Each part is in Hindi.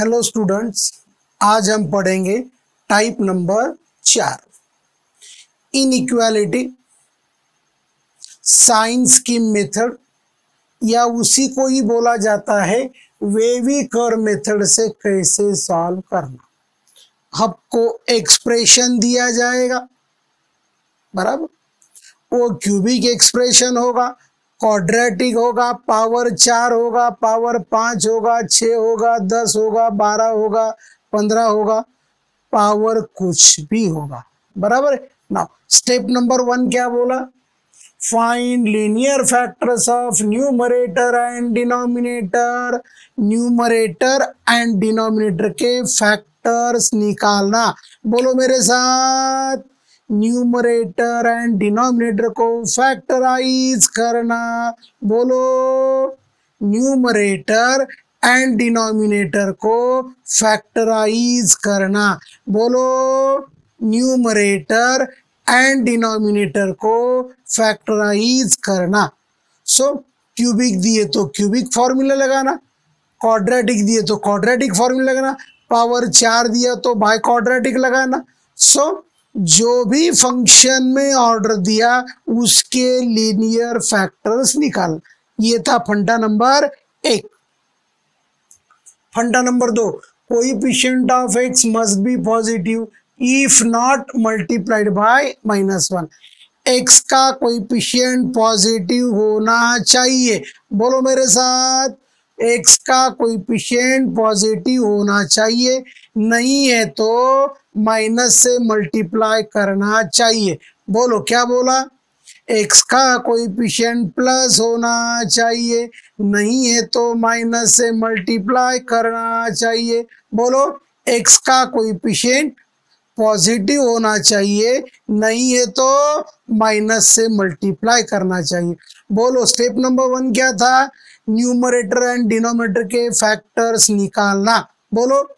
हेलो स्टूडेंट्स, आज हम पढ़ेंगे टाइप नंबर 4 इनइक्वालिटी। साइंस की मेथड या उसी को ही बोला जाता है वेवी कर्व मेथड से कैसे सॉल्व करना। आपको एक्सप्रेशन दिया जाएगा, बराबर। वो क्यूबिक एक्सप्रेशन होगा, क्वाड्रेटिक होगा, पावर 4 होगा, पावर 5 होगा, 6 होगा, 10 होगा, 12 होगा, 15 होगा, पावर कुछ भी होगा, बराबर। नाउ स्टेप नंबर 1 क्या बोला? Find linear factors of numerator and denominator. Numerator and denominator के फैक्टर्स निकालना। बोलो मेरे साथ, न्यूमरेटर एंड डिनोमिनेटर को फैक्टराइज करना। बोलो, न्यूमरेटर एंड डिनोमिनेटर को फैक्टराइज करना। बोलो, न्यूमरेटर एंड डिनोमिनेटर को फैक्टराइज करना। सो क्यूबिक दिए तो क्यूबिक फॉर्मूला लगाना, क्वाड्रेटिक दिए तो क्वाड्रेटिक फॉर्मूला लगाना, पावर 4 दिया तो बाय क्वाड्रेटिक लगाना। सो जो भी फंक्शन में ऑर्डर दिया उसके लीनियर फैक्टर्स निकाल। ये था फंडा नंबर 1। फंडा number 2, coefficient of x must be positive if not multiplied by -1। X का कोएफिशिएंट पॉजिटिव होना चाहिए। बोलो मेरे साथ, एक्स का कोएफिशिएंट पॉजिटिव होना चाहिए, नहीं है तो माइनस से मल्टीप्लाई करना चाहिए। बोलो, क्या बोला? एक्स का कोएफिशिएंट प्लस होना चाहिए, नहीं है तो माइनस से मल्टीप्लाई करना चाहिए। बोलो, एक्स का कोएफिशिएंट पॉजिटिव होना चाहिए, नहीं है तो माइनस से मल्टीप्लाई करना चाहिए। बोलो, स्टेप नंबर 1 क्या था? न्यूमरेटर एंड डिनोमिनेटर के फैक्टर्स निकालना। बोलो,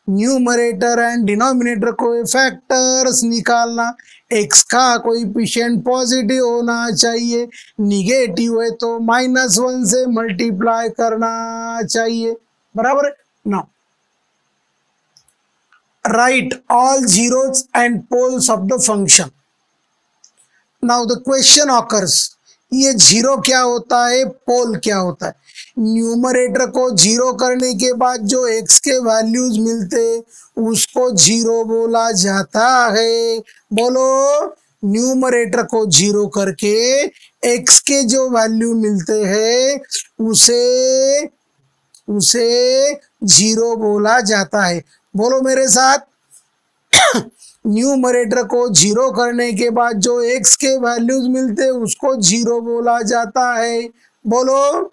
न्यूमरेटर एंड डिनोमिनेटर को फैक्टर्स निकालना। एक्स का कोएफिशिएंट पॉजिटिव होना चाहिए, निगेटिव है तो -1 से मल्टीप्लाई करना चाहिए, बराबर। Now write all zeros and poles of the function. Now the question occurs, ये जीरो क्या होता है, पोल क्या होता है? न्यूमरेटर को जीरो करने के बाद जो एक्स के वैल्यूज मिलते उसको जीरो बोला जाता है। बोलो, न्यूमरेटर को जीरो करके एक्स के जो वैल्यू मिलते हैं उसे जीरो बोला जाता है। बोलो मेरे साथ, न्यूमरेटर को जीरो करने के बाद जो एक्स के वैल्यूज मिलते उसको जीरो बोला जाता है। बोलो,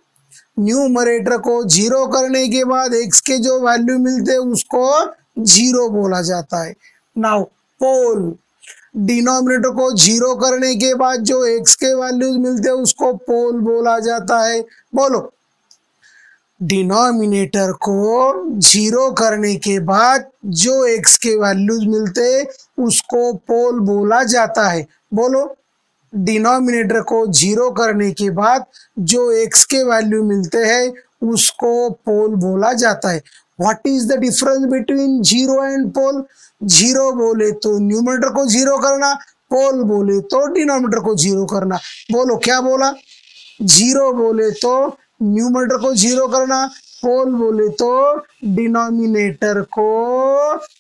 न्यूमरेटर को जीरो करने के बाद एक्स के जो वैल्यू मिलते उसको जीरो बोला जाता है। नाउ पोल, डिनोमिनेटर को जीरो करने के बाद जो एक्स के वैल्यूज मिलते उसको पोल बोला जाता है। बोलो, डिनोमिनेटर को जीरो करने के बाद जो एक्स के वैल्यूज मिलते उसको पोल बोला जाता है। बोलो, डिनोमिनेटर को जीरो करने के बाद जो एक्स के वैल्यू मिलते हैं उसको पोल बोला जाता है। What is the difference between zero and pole? Zero बोले तो न्यूमरेटर को जीरो करना, पोल बोले तो डिनोमिनेटर को जीरो करना। बोलो, क्या बोला? जीरो बोले तो न्यूमरेटर को जीरो करना, पोल बोले तो डिनोमिनेटर को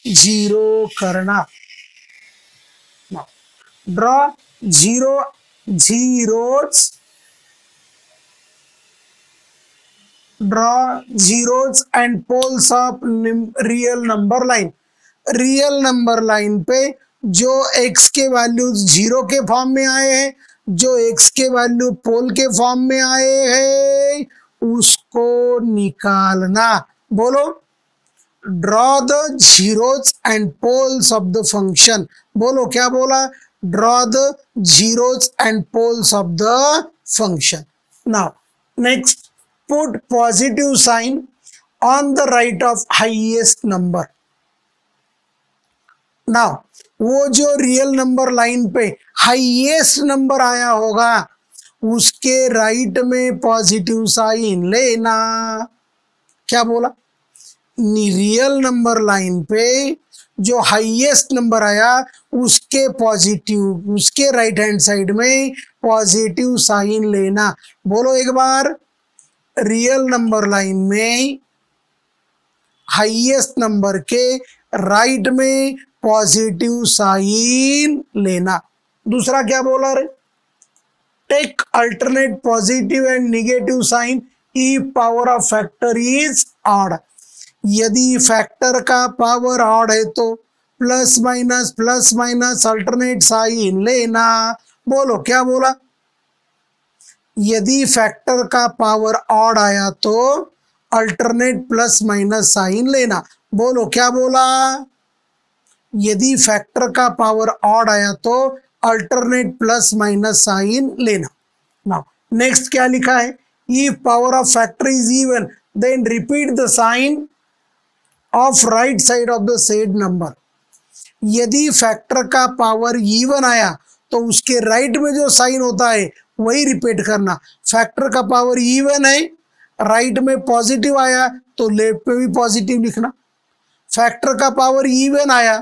जीरो करना। Draw zeros and poles of real number line. Real number line पे जो एक्स के वैल्यूज जीरो के फॉर्म में आए हैं, जो एक्स के वैल्यू पोल के फॉर्म में आए हैं उसको निकालना। बोलो, draw the zeros and poles of the function. बोलो, क्या बोला? Draw the zeros and poles of the function. Now next, put positive sign on the right of highest number. Now वो जो रियल नंबर लाइन पे हाईएस्ट नंबर आया होगा उसके राइट में पॉजिटिव साइन लेना। क्या बोला? रियल नंबर लाइन पे जो हाईएस्ट नंबर आया उसके पॉजिटिव, उसके राइट हैंड साइड में पॉजिटिव साइन लेना। बोलो एक बार, रियल नंबर लाइन में हाईएस्ट नंबर के राइट में पॉजिटिव साइन लेना। दूसरा क्या बोला रे? Take alternate positive and negative sign if power of factor is odd. यदि फैक्टर का पावर ऑड है तो प्लस माइनस अल्टरनेट साइन लेना। बोलो क्या बोला? यदि फैक्टर का पावर ऑड आया तो अल्टरनेट प्लस माइनस साइन लेना। बोलो क्या बोला? यदि फैक्टर का पावर ऑड आया तो अल्टरनेट प्लस माइनस साइन लेना। नाउ नेक्स्ट क्या लिखा है? If power of factor is even then repeat the sign of right side of the said number. यदि फैक्टर का पावर इवन आया तो उसके राइट में जो साइन होता है वही रिपीट करना। फैक्टर का पावर इवन है, राइट में पॉजिटिव आया तो लेफ्ट में भी पॉजिटिव लिखना। फैक्टर का पावर इवन आया,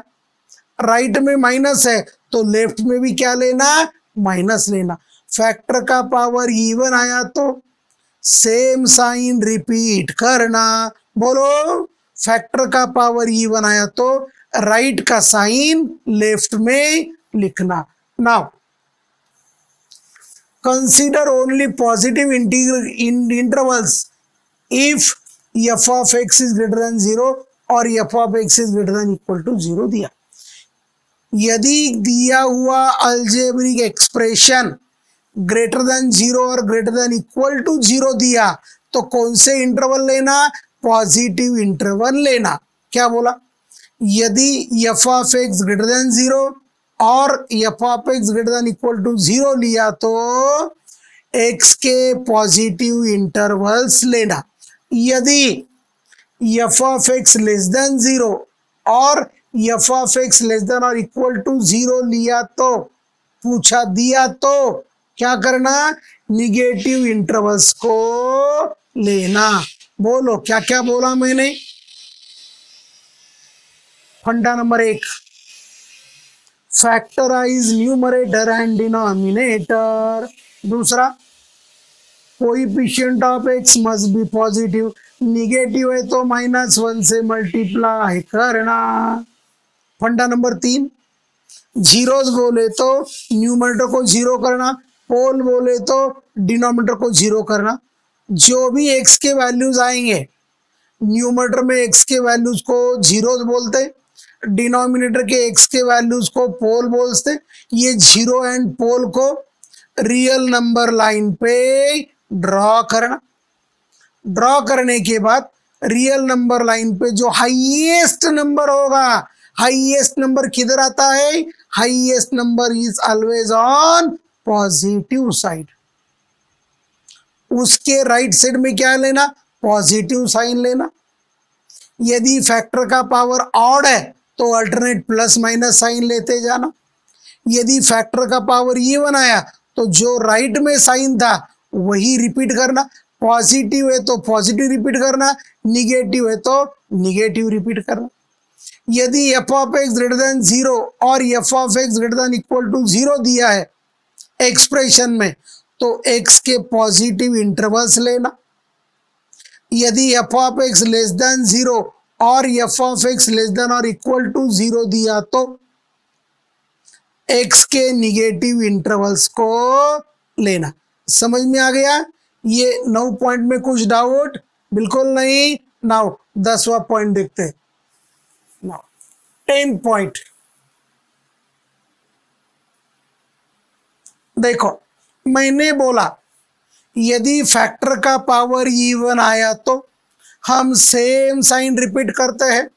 राइट में माइनस है तो लेफ्ट में भी क्या लेना? माइनस लेना। फैक्टर का पावर इवन आया तो सेम साइन रिपीट करना। बोलो, फैक्टर का पावर इवन आया तो राइट का साइन लेफ्ट में लिखना। Now consider only positive intervals if f of x is greater than 0 और f of x is greater than equal to 0 दिया। यदि दिया हुआ अलजेब्रिक एक्सप्रेशन ग्रेटर देन 0 और ग्रेटर देन इक्वल टू 0 दिया तो कौन से इंटरवल लेना? पॉजिटिव इंटरवल लेना। क्या बोला? यदि f of x greater than 0 और f of x greater than equal to 0 लिया तो एक्स के पॉजिटिव इंटरवल्स लेना। यदि f of x less than 0 और f of x less than और इक्वल टू 0 लिया तो पूछा दिया तो क्या करना? निगेटिव इंटरवल्स को लेना। बोलो क्या क्या बोला मैंने? Funda number 1, factorize numerator and denominator. दूसरा, coefficient of x must be positive, negative है तो -1 से मल्टीप्लाई करना। फंडा नंबर 3, जीरोस बोले तो न्यूमरेटर को 0 करना, पोल बोले तो डिनोमिनेटर को 0 करना। जो भी एक्स के वैल्यूज आएंगे न्यूमरेटर में एक्स के वैल्यूज को जीरोस बोलते, डिनोमिनेटर के एक्स के वैल्यूज को पोल बोलते। ये जीरो एंड पोल को रियल नंबर लाइन पे ड्रॉ करना। ड्रॉ करने के बाद रियल नंबर लाइन पे जो हाईएस्ट नंबर होगा, हाईएस्ट नंबर किधर आता है? Highest number is always on positive side. उसके राइट साइड में क्या लेना? पॉजिटिव साइन लेना। यदि फैक्टर का पावर ऑड है तो अल्टरनेट प्लस माइनस साइन लेते जाना। यदि फैक्टर का पावर इवन आया तो जो राइट में साइन था वही रिपीट करना। पॉजिटिव है तो पॉजिटिव रिपीट करना, निगेटिव है तो निगेटिव रिपीट करना। यदि f of x greater than 0 और f of x greater than equal to 0 दिया है एक्सप्रेशन में तो एक्स के पॉजिटिव इंटरवल्स लेना। यदि f of x less than 0 और f of x less than और इक्वल टू 0 दिया तो एक्स के निगेटिव इंटरवल्स को लेना। समझ में आ गया? ये 9 पॉइंट में कुछ डाउट? बिल्कुल नहीं। नाउ 10वां पॉइंट देखते हैं। नाउ 10 पॉइंट देखो, मैंने बोला यदि फैक्टर का पावर इवन आया तो हम सेम साइन रिपीट करते हैं।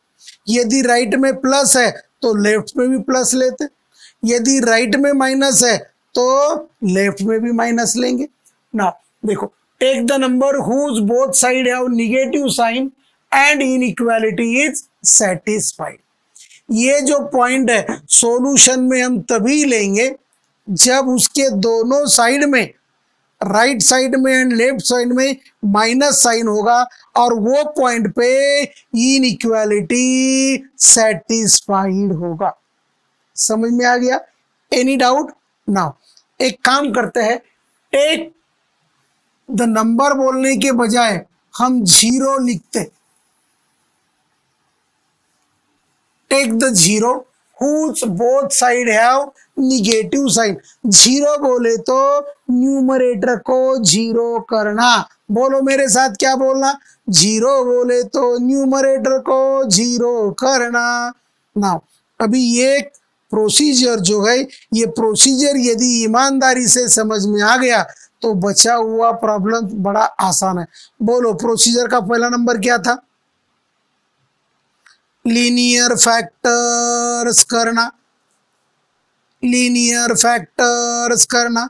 यदि राइट में प्लस है तो लेफ्ट में भी प्लस लेते, यदि राइट में माइनस है तो लेफ्ट में भी माइनस लेंगे ना। देखो, take the number whose both side have negative sign and inequality is satisfied. ये जो पॉइंट है सॉल्यूशन में हम तभी लेंगे जब उसके दोनों साइड में राइट साइड में एंड लेफ्ट साइड में माइनस साइन होगा और वो पॉइंट पे इनइक्वालिटी सेटिस्फाइड होगा। समझ में आ गया? Any doubt? नाउ एक काम करते हैं, टेक द नंबर बोलने के बजाय हम जीरो लिखते। Take the zero whose both side have negative sign। Zero बोले तो न्यूमरेटर को जीरो करना। बोलो मेरे साथ, क्या बोलना? जीरो बोले तो न्यूमरेटर को जीरो करना। नाउ अभी ये प्रोसीजर जो है, ये प्रोसीजर यदि ईमानदारी से समझ में आ गया तो बचा हुआ प्रॉब्लम बड़ा आसान है। बोलो प्रोसीजर का पहला नंबर क्या था? लीनियर फैक्टर्स करना। लीनियर फैक्टर्स करना।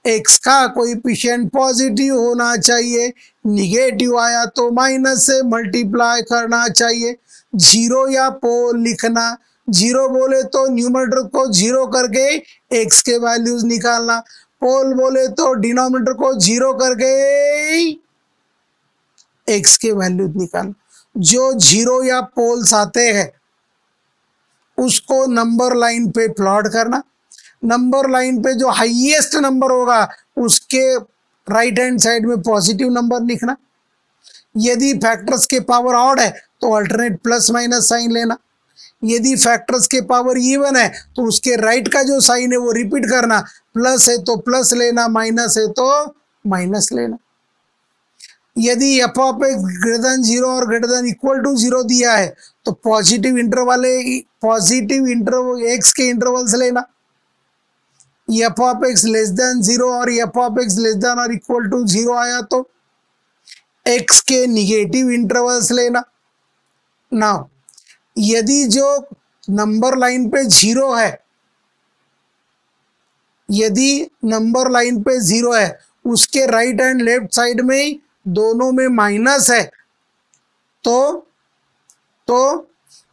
एक्स का कोएफिशिएंट पॉजिटिव होना चाहिए, निगेटिव आया तो माइनस से मल्टीप्लाई करना चाहिए। जीरो या पोल लिखना। जीरो बोले तो न्यूमरेटर को जीरो करके एक्स के वैल्यूज निकालना। पोल बोले तो डिनोमिनेटर को जीरो करके एक्स के वैल्यूज निकालना। जो जीरो या पोल्स आते हैं उसको नंबर लाइन पे प्लॉट करना। नंबर लाइन पे जो हाईएस्ट नंबर होगा उसके राइट हैंड साइड में पॉजिटिव नंबर लिखना। यदि फैक्टर्स के पावर ऑड है तो अल्टरनेट प्लस माइनस साइन लेना। यदि फैक्टर्स के पावर इवन है तो उसके राइट का जो साइन है वो रिपीट करना। प्लस है तो प्लस लेना, माइनस है तो माइनस लेना। यदि f of x greater than zero और greater than equal to zero दिया है तो पॉजिटिव इंटरवल एक्स के इंटरवल्स लेना। F of x less than zero और f of x less than और इक्वल टू जीरो आया तो एक्स के निगेटिव इंटरवल्स लेना। नाउ यदि जो नंबर लाइन पे जीरो है, यदि नंबर लाइन पे जीरो है उसके राइट एंड लेफ्ट साइड में दोनों में माइनस है तो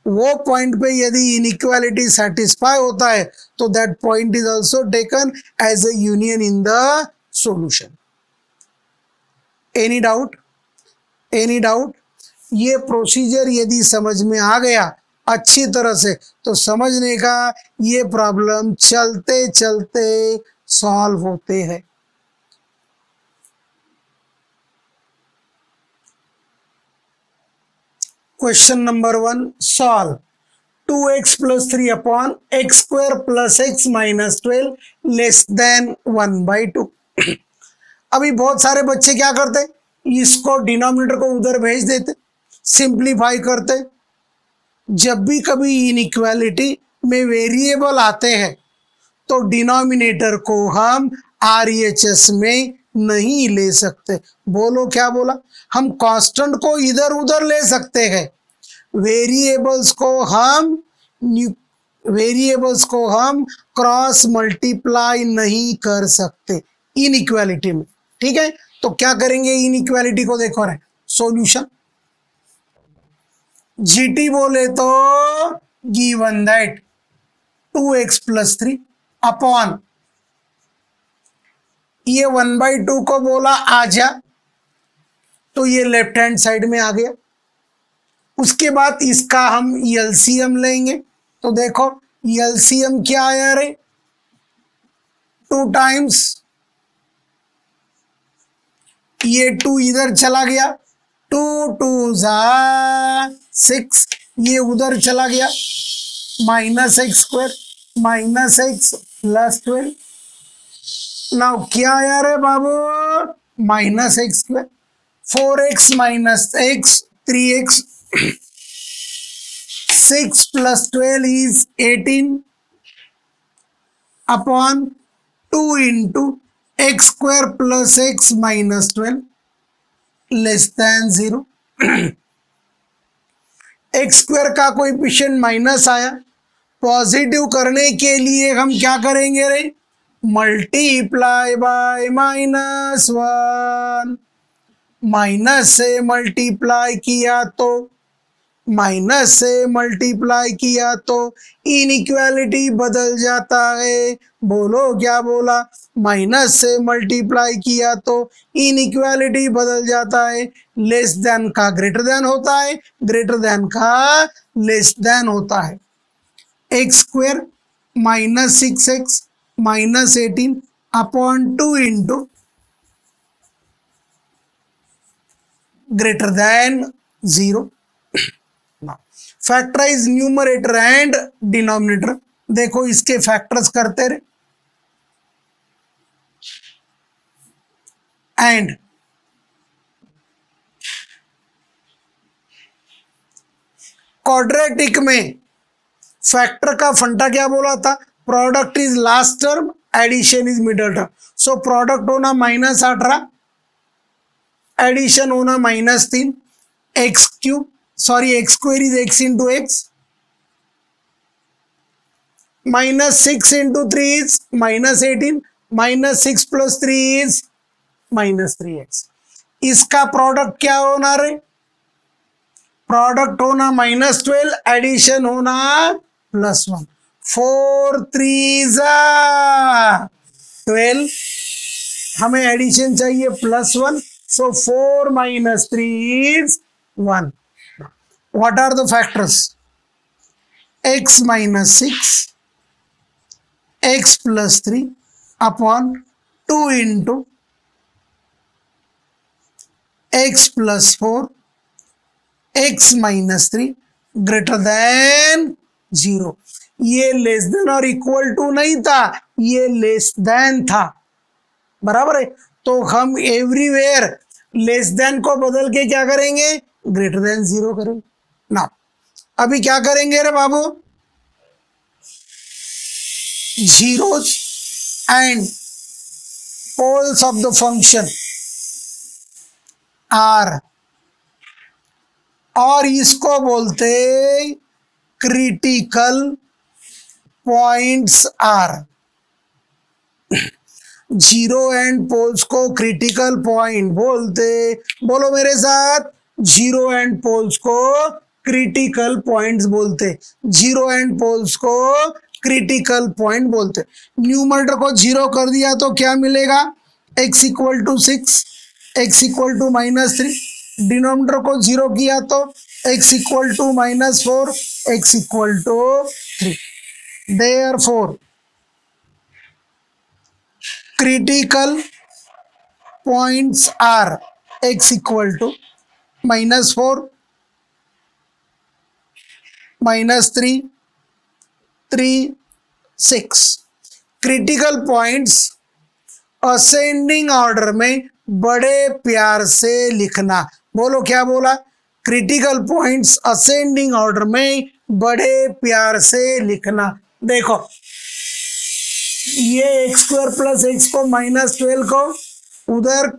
वो पॉइंट पे यदि इनइक्वालिटी सेटिस्फाई होता है तो that point is also taken as a union in the solution. Any doubt? Any doubt? ये प्रोसीजर यदि समझ में आ गया अच्छी तरह से तो समझने का ये प्रॉब्लम चलते चलते सॉल्व होते हैं। Question number 1 solve 2x + 3 upon x square plus x minus 12 less than 1/2। अभी बहुत सारे बच्चे क्या करते, इसको डिनोमिनेटर को उधर भेज देते, सिंप्लीफाई करते। जब भी कभी इनइक्वालिटी में वेरिएबल आते हैं तो डिनोमिनेटर को हम RHS में नहीं ले सकते। बोलो क्या बोला? हम कांस्टेंट को इधर उधर ले सकते हैं, वेरिएबल्स को हम क्रॉस मल्टीप्लाई नहीं कर सकते इनइक्वालिटी में। ठीक है, तो क्या करेंगे? इनइक्वालिटी को देखो रहे सॉल्यूशन। GT बोले तो गिवन दैट 2x + 3 अपॉन ये 1/2 को बोला आ जा तो ये लेफ्ट हैंड साइड में आ गया। उसके बाद इसका हम एलसीएम लेंगे तो देखो एलसीएम क्या आया रे? 2 टाइम्स ये 2 इधर चला गया, 2 2 6, ये उधर चला गया, -x² -x + 12। नाउ क्या आया रे बाबू? -x²। 4x - x 3x 6 + 12 is 18 upon 2 into x² + x minus 12 less than 0। x² का कोएफिशिएंट माइनस आया, पॉजिटिव करने के लिए हम क्या करेंगे रे? Multiply by -1। माइनस से मल्टीप्लाई किया तो माइनस से मल्टीप्लाई किया तो इनइक्वालिटी बदल जाता है। बोलो क्या बोला? माइनस से मल्टीप्लाई किया तो इनइक्वालिटी बदल जाता है। लेस देन का ग्रेटर देन होता है, ग्रेटर देन का लेस देन होता है। X square minus 6x minus 18 upon 2 into greater than 0। Factorize numerator and denominator. देखो इसके फैक्टर्स करते रहे एंड क्वाड्रेटिक में फैक्टर का फंडा क्या बोला था? Product is last term, addition is middle term. So product होना -18, एडिशन होना -3, x cube sorry x square is x into x, -6 into 3 is -18, -6 plus 3 is -3x। इसका प्रोडक्ट क्या होना रे? प्रोडक्ट होना -12, एडिशन होना +1। 4 3 12, हमें एडिशन चाहिए +1, so 4 minus 3 is 1। What are the factors? X minus 6, x plus 3 upon 2 into x plus 4, x minus 3 greater than 0। ये लेस देन और इक्वल टू नहीं था, ये लेस देन था, बराबर है। तो हम एवरीवेयर लेस देन को बदल के क्या करेंगे? ग्रेटर देन 0 करेंगे ना। अभी क्या करेंगे रे बाबू? Zeros and poles of the function are, और इसको बोलते critical points are. Zero and poles को क्रिटिकल पॉइंट बोलते। बोलो मेरे साथ, जीरो एंड पोल्स को क्रिटिकल पॉइंट्स बोलते। जीरो एंड पोल्स को क्रिटिकल पॉइंट बोलते। न्यूमरेटर को 0 कर दिया तो क्या मिलेगा? x equal to 6, x equal to -3। Denominator को 0 किया तो x equal to -4, x equal to 3। Therefore critical points are x equal to -4, -3, 3, 6। Critical points ascending order में बड़े प्यार से लिखना। बोलो क्या बोला? क्रिटिकल पॉइंट्स असेंडिंग ऑर्डर में बड़े प्यार से लिखना। देखो ये x² प्लस x को -12 को उधर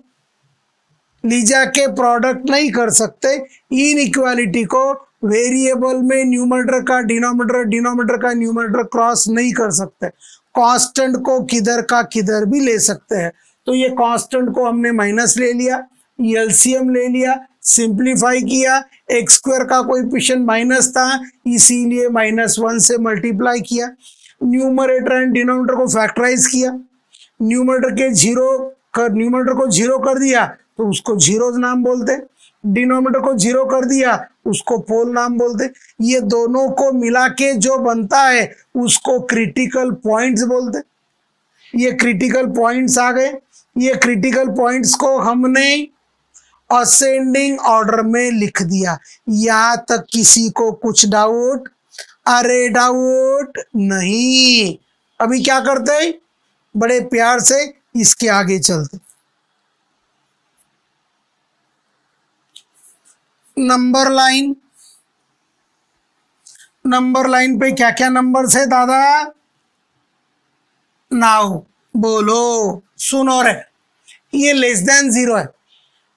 ले जाके प्रोडक्ट नहीं कर सकते। इनइक्वालिटी को वेरिएबल में न्यूमरेटर का डिनोमिनेटर, डिनोमिनेटर का न्यूमरेटर क्रॉस नहीं कर सकते। कांस्टेंट को किधर का किधर भी ले सकते हैं। तो ये कांस्टेंट को हमने माइनस ले लिया, एलसीएम ले लिया, सिंप्लीफाई किया। x² का कोएफिशिएंट माइनस था, इसीलिए -1 से मल्टीप्लाई किया। न्यूमरेटर एंड डिनोमिनेटर को फैक्टराइज किया। न्यूमरेटर को 0 कर दिया तो उसको जीरोज नाम बोलते। डिनोमिनेटर को 0 कर दिया उसको पोल नाम बोलते। ये दोनों को मिला के जो बनता है उसको क्रिटिकल पॉइंट्स बोलते। ये क्रिटिकल पॉइंट्स आ गए। ये क्रिटिकल पॉइंट्स को हमने असेंडिंग ऑर्डर में लिख दिया। यहां तक किसी को कुछ डाउट? अरे डाउट नहीं। अभी क्या करते हैं? बड़े प्यार से इसके आगे चलते। नंबर लाइन, नंबर लाइन पे क्या क्या नंबर्स है दादा? नाउ बोलो, सुनो रे। ये लेस देन 0 है,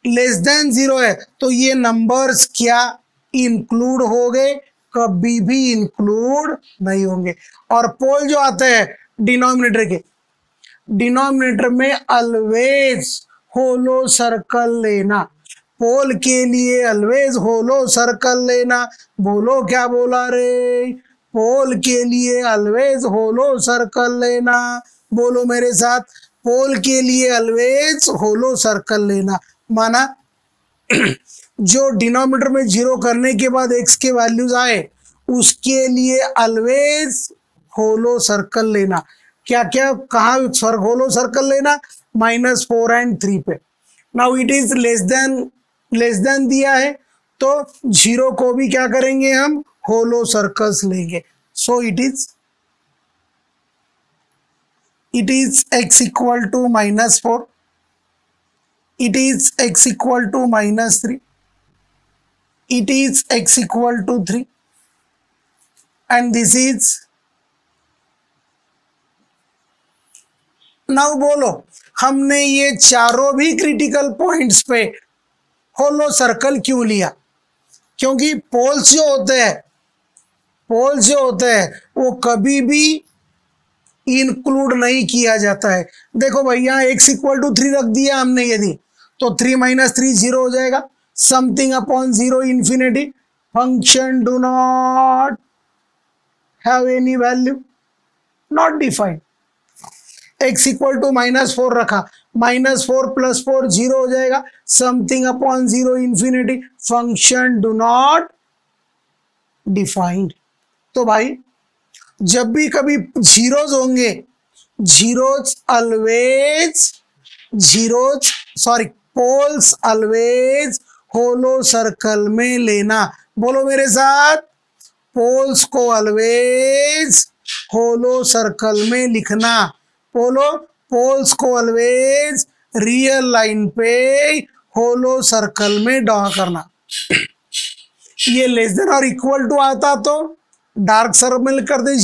लेस देन 0 है तो ये नंबर्स क्या इंक्लूड हो गए? कभी भी इंक्लूड नहीं होंगे। और पोल जो आते हैं डिनोमिनेटर के, डिनोमिनेटर में ऑलवेज होलो सर्कल लेना। पोल के लिए ऑलवेज होलो सर्कल लेना। बोलो क्या बोला रे, पोल के लिए ऑलवेज होलो सर्कल लेना। बोलो मेरे साथ, पोल के लिए ऑलवेज होलो सर्कल लेना। माना जो डिनोमिनेटर में जीरो करने के बाद एक्स के वैल्यूज आए उसके लिए ऑलवेज होलो सर्कल लेना। क्या क्या कहाँ होलो सर्कल लेना, -4 और 3 पे। Now it is less than दिया है तो जीरो को भी क्या करेंगे हम, होलो सर्कल्स लेंगे। So it is x equal to -4, it is x equal to -3, it is x equal to 3, and this is now। बोलो हमने ये चारों भी क्रिटिकल पॉइंट्स पे होलो सर्कल क्यों लिया? क्योंकि पोल्स जो होते हैं वो कभी भी इंक्लूड नहीं किया जाता है। देखो भैया x इक्वल टू 3 रख दिया हमने, यदि तो 3 - 3 0 हो जाएगा, something upon 0 infinity. Function do not have any value, not defined. x equal to -4 रखा, -4 + 4 0 हो जाएगा, something upon 0 infinity. Function do not defined. तो भाई जब भी कभी जीरोज होंगे, पोल्स ऑलवेज होलो सर्कल में लेना। बोलो मेरे साथ, पोल्स को ऑलवेज होलो सर्कल में लिखना। बोलो, पोल्स को ऑलवेज रियल लाइन पे होलो सर्कल में ड्रॉ करना। ये लेस देन और इक्वल टू आता तो डार्क सर्कल कर दे,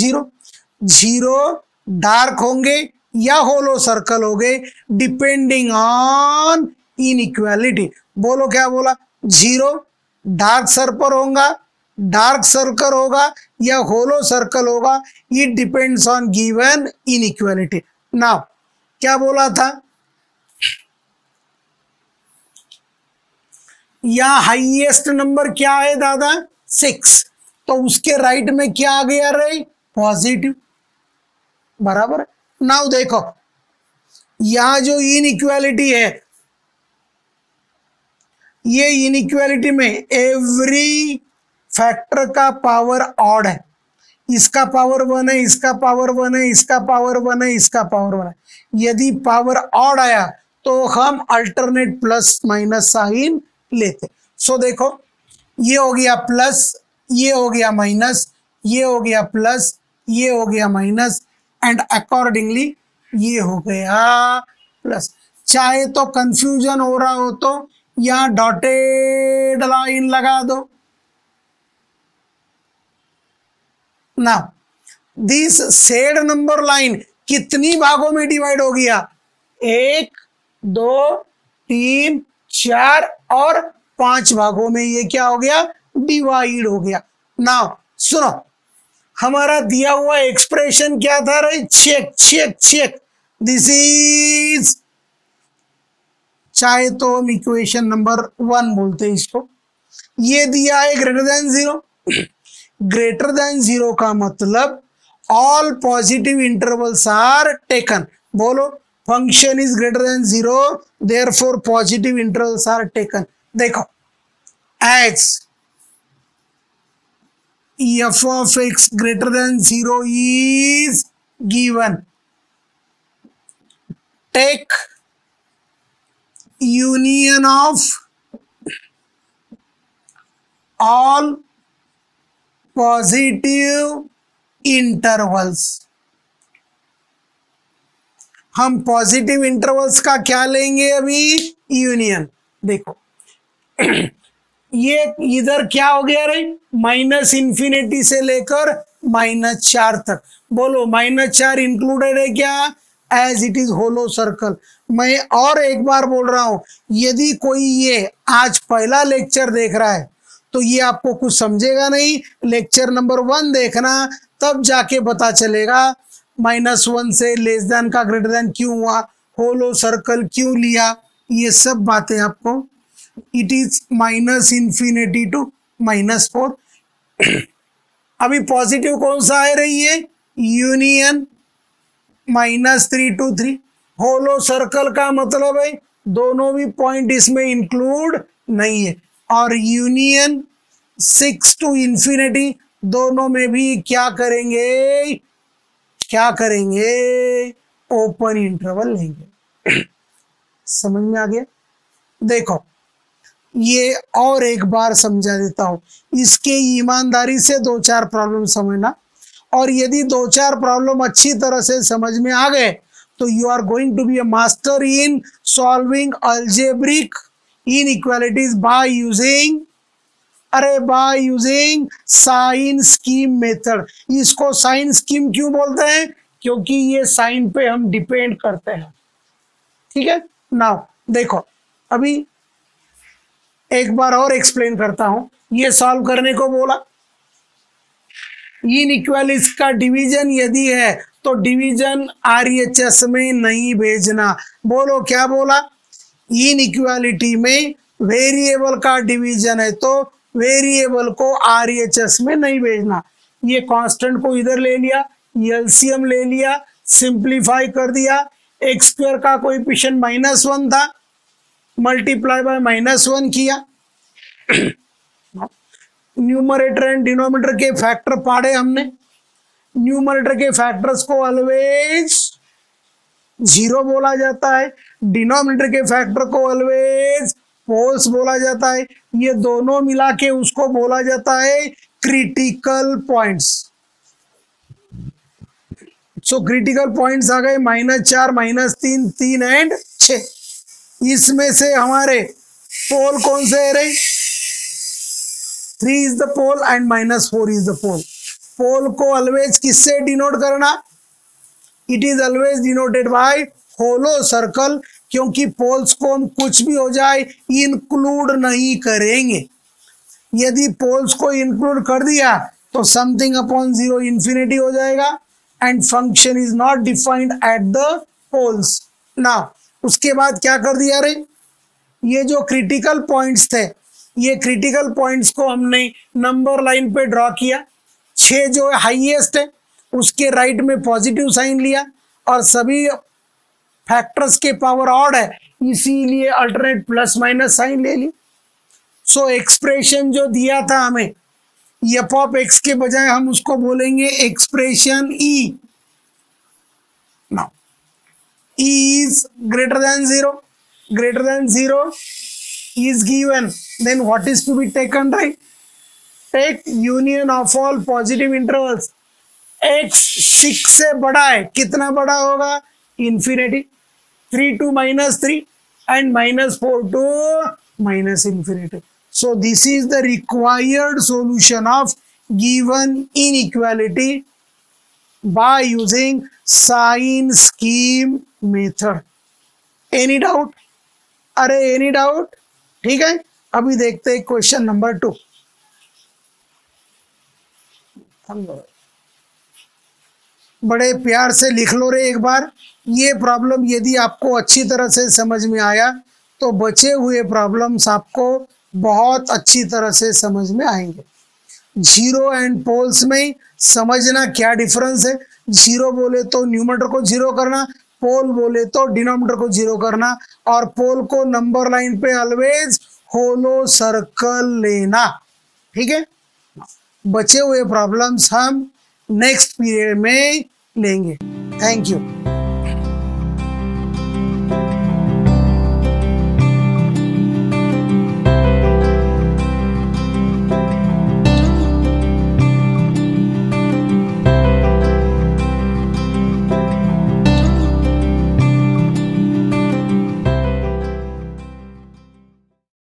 जीरो डार्क होंगे या होलो सर्कल हो गए डिपेंडिंग ऑन इनइक्वालिटी। बोलो क्या बोला, जीरो डार्क सर्कल होगा या होलो सर्कल होगा, it depends on given inequality. Now क्या बोला था, या हाईएस्ट नंबर क्या है दादा, 6, तो उसके राइट में क्या आ गया रे, पॉजिटिव, बराबर। नाउ देखो यहां जो इनइक्वालिटी है, ये इनइक्वालिटी में एवरी फैक्टर का पावर ऑड है। इसका पावर 1 है, इसका पावर 1 है, इसका पावर 1 है, इसका पावर 1 है। यदि पावर ऑड आया तो हम अल्टरनेट प्लस माइनस साइन लेते। सो देखो ये हो गया प्लस, ये हो गया माइनस, ये हो गया प्लस, ये हो गया माइनस, एंड अकॉर्डिंगली ये हो गया प्लस। चाहे तो कंफ्यूजन हो रहा हो तो यहाँ डॉटेड लाइन लगा दो। ना दिस सेड नंबर लाइन कितनी भागों में डिवाइड हो गया, 1 2 3 4 और 5 भागों में ये क्या हो गया, डिवाइड हो गया। नाउ सुनो, हमारा दिया हुआ एक्सप्रेशन क्या था रे, चेक दिस इज, चाहे तो हम इक्वेशन नंबर 1 बोलते हैं इसको। ये दिया है ग्रेटर देन जीरो का मतलब all positive intervals are taken. बोलो function is greater than zero, therefore positive intervals are taken. देखो as f of x greater than 0 is given, take union of all positive intervals. हम पॉजिटिव इंटरवल्स का क्या लेंगे अभी, यूनियन। देखो ये इधर क्या हो गया रे, -∞ से लेकर -4 तक। बोलो -4 इंक्लूडेड है क्या, as it is hollow circle. मैं और एक बार बोल रहा हूं, यदि कोई ये आज पहला लेक्चर देख रहा है तो ये आपको कुछ समझेगा नहीं, लेक्चर नंबर 1 देखना, तब जाके पता चलेगा -1 से लेस देन का ग्रेटर देन क्यों हुआ, होलो सर्कल क्यों लिया, ये सब बातें आपको it is minus infinity to -4। अभी पॉजिटिव कौन सा आ रही है, यूनियन -3 to 3। होलो सर्कल का मतलब है दोनों भी पॉइंट इसमें इंक्लूड नहीं है, और यूनियन 6 to इन्फिनिटी, दोनों में भी क्या करेंगे, ओपन इंटरवल लेंगे। समझ में आ गया? देखो ये और एक बार समझा देता हूं, इसके ईमानदारी से 2-4 प्रॉब्लम समझना, और यदि 2-4 प्रॉब्लम अच्छी तरह से समझ में आ गए तो you are going to be a master in solving algebraic inequalities by using sign scheme method. इसको साइन स्कीम क्यों बोलते हैं, क्योंकि ये साइन पे हम डिपेंड करते हैं। ठीक है, नाउ देखो अभी एक बार और एक्सप्लेन करता हूं। ये सॉल्व करने को बोला, इनइक्वालिटीज का डिवीजन यदि है तो डिवीजन आरएचएस में नहीं भेजना। बोलो क्या बोला, इनइक्वालिटी में वेरिएबल का डिवीजन है तो वेरिएबल को आरएचएस में नहीं भेजना। ये कांस्टेंट को इधर ले लिया, एलसीएम ले लिया, सिंप्लीफाई कर दिया। एक्स स्क्वायर का कोएफिशिएंट -1 था, मल्टीप्लाई बाय -1 किया। न्यूमरेटर एंड डिनोमिनेटर के फैक्टर पढ़े हमने। न्यूमरेटर के फैक्टर्स को ऑलवेज 0 बोला जाता है, डिनोमिनेटर के फैक्टर को ऑलवेज पोल्स बोला जाता है। ये दोनों मिला के उसको बोला जाता है critical points. So critical points आ गए -4, -3, 3 एंड 6। इसमें से हमारे पोल कौन से है रे, 3 is the pole and -4 is the pole. Pole को ऑलवेज किससे डिनोट करना, it is always denoted by hollow circle, क्योंकि पोल्स को हम कुछ भी हो जाए इंक्लूड नहीं करेंगे। यदि पोल्स को इंक्लूड कर दिया तो समथिंग अपॉन 0 इन्फिनिटी हो जाएगा and function is not defined at the poles. Now उसके बाद क्या कर दिया रे, ये जो क्रिटिकल पॉइंट्स थे, ये क्रिटिकल पॉइंट्स को हमने नंबर लाइन पे ड्रॉ किया। 6 जो हाईएस्ट है उसके राइट में पॉजिटिव साइन लिया, और सभी फैक्टर्स के पावर ऑड है इसीलिए अल्टरनेट प्लस माइनस साइन ले ली। सो एक्सप्रेशन जो दिया था हमें एफ ऑफ एक्स के बजाय हम उसको बोलेंगे expression E. Now E is greater than 0 is given, then what is to be taken, right? Take union of all positive intervals। x 6 से बड़ा है, कितना बड़ा होगा, infinity. 3 to -3 and -4 to -infinity। So this is the required solution of given inequality by using sign scheme method। Any doubt? अरे एनी डाउट? ठीक है, अभी देखते हैं क्वेश्चन नंबर 2। बड़े प्यार से लिख लो रे एक बार। ये प्रॉब्लम यदि आपको अच्छी तरह से समझ में आया तो बचे हुए प्रॉब्लम्स आपको बहुत अच्छी तरह से समझ में आएंगे। जीरो एंड पोल्स में समझना क्या डिफरेंस है। जीरो बोले तो न्यूमरेटर को 0 करना, पोल बोले तो डिनोमिनेटर को 0 करना, और पोल को नंबर लाइन पे ऑलवेज होलो सर्कल लेना। ठीक है, बचे हुए प्रॉब्लम्स हम नेक्स्ट पीरियड में लेंगे। Thank you.